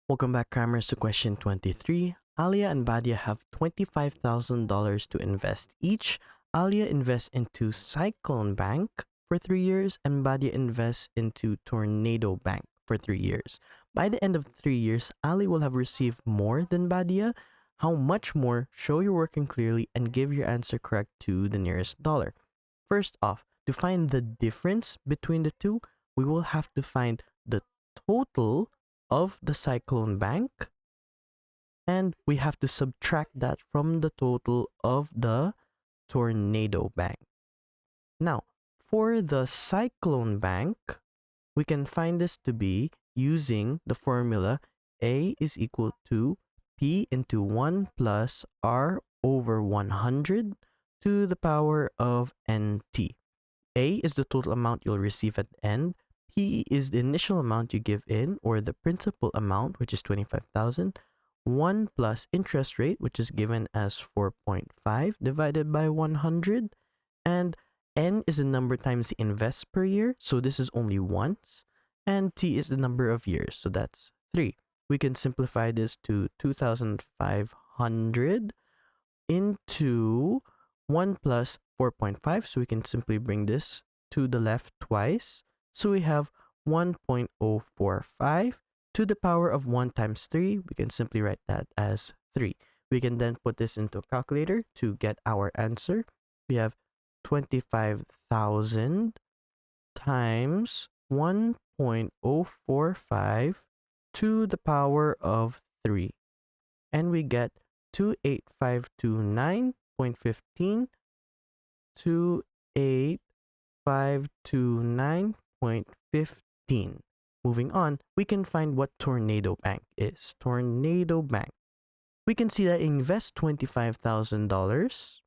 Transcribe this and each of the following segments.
Welcome back, Crammers, to question 23. Alia and Badia have $25,000 to invest each. Alia invests into Cyclone Bank for 3 years and Badia invests into Tornado Bank for 3 years. By the end of 3 years, Ali will have received more than Badia. How much more? Show you're working clearly and give your answer correct to the nearest dollar. First off, to find the difference between the two, we will have to find the total of the Cyclone Bank, and we have to subtract that from the total of the Tornado Bank. Now, for the Cyclone Bank, we can find this to be using the formula A is equal to P into 1 plus R over 100 to the power of NT. A is the total amount you'll receive at the end. P is the initial amount you give in, or the principal amount, which is 25,000. 1 plus interest rate, which is given as 4.5 divided by 100. And N is the number times the invest per year, so this is only once. And T is the number of years, so that's 3. We can simplify this to 2,500 into 1 plus 4.5, so we can simply bring this to the left twice. So we have 1.045 to the power of 1 times 3. We can simply write that as 3. We can then put this into a calculator to get our answer. We have 25,000 times 1.045 to the power of 3. And we get 28529.15. 28529.15. Moving on, we can find what Tornado Bank is. Tornado Bank. We can see that he invests $25,000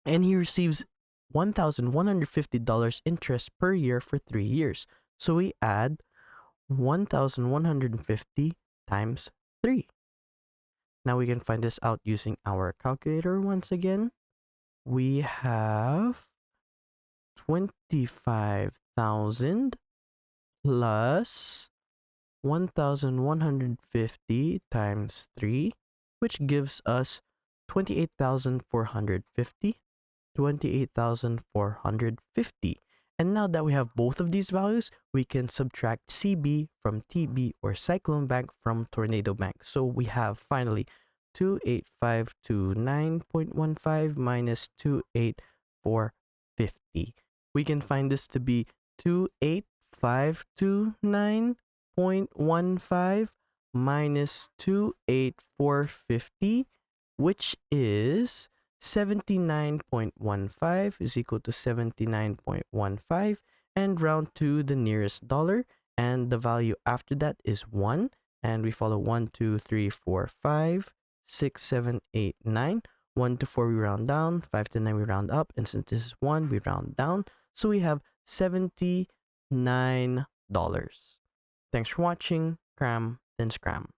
and he receives $1,150 interest per year for 3 years. So we add 1,150 times 3. Now we can find this out using our calculator once again. We have 25,000 plus 1,150 times 3, which gives us 28,450. 28,450. And now that we have both of these values, we can subtract CB from TB, or Cyclone Bank from Tornado Bank. So we have finally 28529.15 minus 28450. We can find this to be 28529.15 minus 28450, which is 79.15 is equal to 79.15, and round to the nearest dollar, and the value after that is 1, and we follow 1, 2, 3, 4, 5, 6, 7, 8, 9. 1 to 4 we round down, 5 to 9 we round up, and since this is 1 we round down, so we have $79. Thanks for watching. Cram then scram.